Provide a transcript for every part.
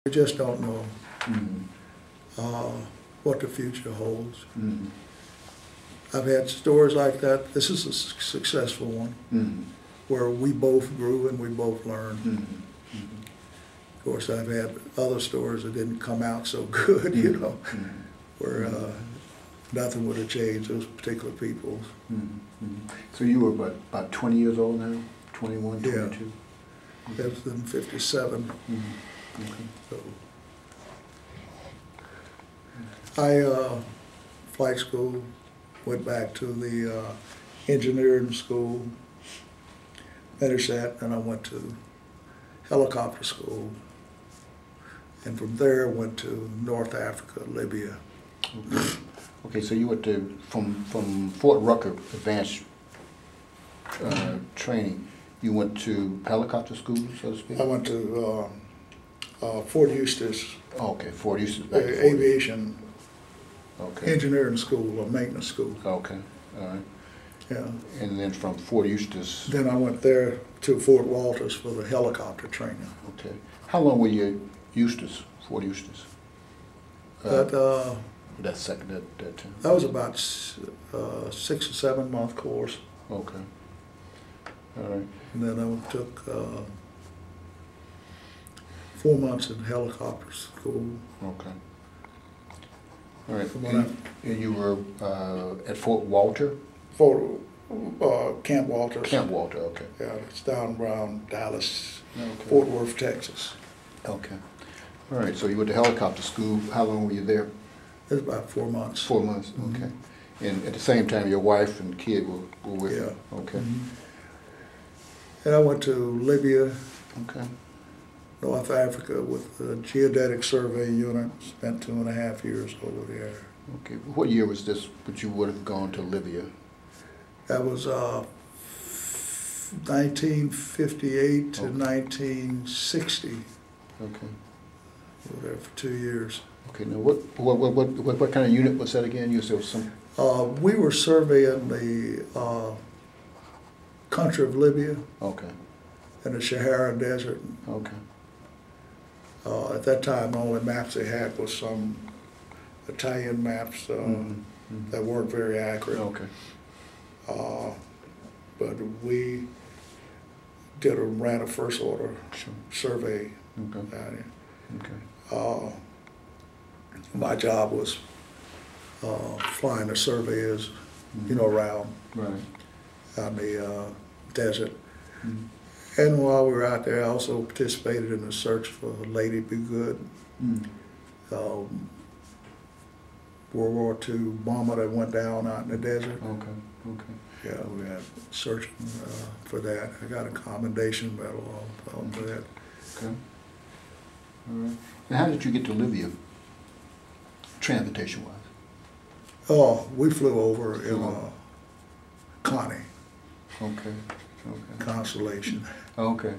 We just don't know Mm-hmm. what the future holds. Mm-hmm. I've had stories like that. This is a successful one, Mm-hmm. where we both grew and we both learned. Mm-hmm. Of course, I've had other stories that didn't come out so good, you know, where nothing would have changed those particular people. Mm-hmm. So you were about 20 years old now? 21, 22? Yeah. That was in '57. Mm-hmm. Okay. So I flight school, went back to the engineering school, finished that, and I went to helicopter school. And from there, went to North Africa, Libya. Okay. Okay, so you went to, from Fort Rucker Advanced Training, you went to helicopter school, so to speak? I went to Fort Eustis, Okay, Fort Eustis. aviation Okay. engineering school, or maintenance school. Okay, all right. Yeah. And then from Fort Eustis. Then I went there to Fort Walters for the helicopter training. Okay. How long were you at Eustis, Fort Eustis? That time? That was about 6 or 7 month course. Okay. All right. And then I took 4 months in helicopter school. Okay. All right. From And you were at Fort Walter? For Camp Walters. Camp Walter, okay. Yeah, it's down around Dallas, Okay. Fort Worth, Texas. Okay. All right, so you went to helicopter school. How long were you there? It was about 4 months. 4 months, okay. And at the same time, your wife and kid were with you? Yeah. Okay. And I went to Libya, Okay. North Africa with the Geodetic Survey Unit, spent 2.5 years over there. Okay. What year was this, that you would have gone to Libya? That was 1958 to 1960. Okay. We were there for 2 years. Okay, now what kind of unit was that again? You said some. We were surveying the country of Libya Okay. and the Sahara Desert. Okay. At that time, the only maps they had was some Italian maps that weren't very accurate. Okay. But we ran a first order survey Okay. down here. Okay. My job was flying the surveyors, you know, around on the desert. And while we were out there, I also participated in the search for Lady Be Good, World War II bomber that went down out in the desert. Okay. Okay. Yeah, we had searching for that. I got a commendation medal for that. Okay. All right. And how did you get to Libya, transportation-wise? Oh, we flew over in Connie, Okay. Okay. Constellation. Okay.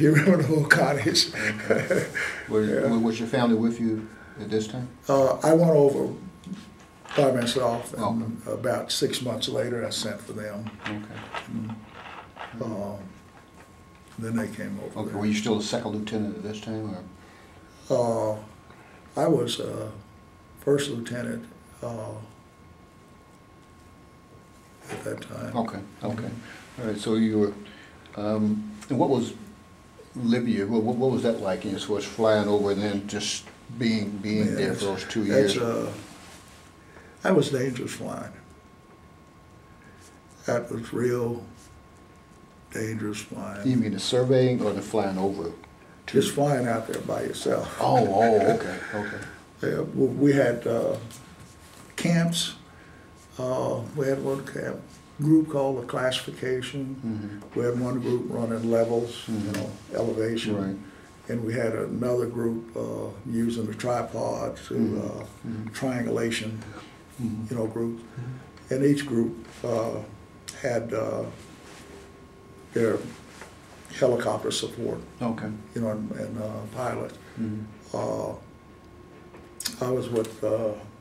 You remember the old Connies? Okay. Was your family with you at this time? I went over by myself, and about 6 months later I sent for them. Okay. Then they came over. Okay. There. Were you still a second lieutenant at this time, or? I was first lieutenant at that time. Okay. Okay. All right. So you were. And what was Libya? What was that like? You know, as far as flying over and then just being there for those 2 years. That was dangerous flying. That was real dangerous flying. You mean the surveying or the flying over? Just flying out there by yourself. Oh, okay, okay. Yeah, we had camps. We had one group called the classification. We had one group running levels, you know, elevation. Right. And we had another group using the tripod to triangulation, you know, groups. And each group had their helicopter support. Okay. You know, and pilot. I was with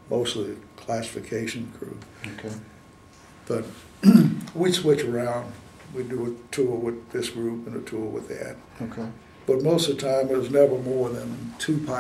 mostly classification crew. Okay. But we switch around. We do a tour with this group and a tour with that. Okay. But most of the time, it was never more than 2 pilots.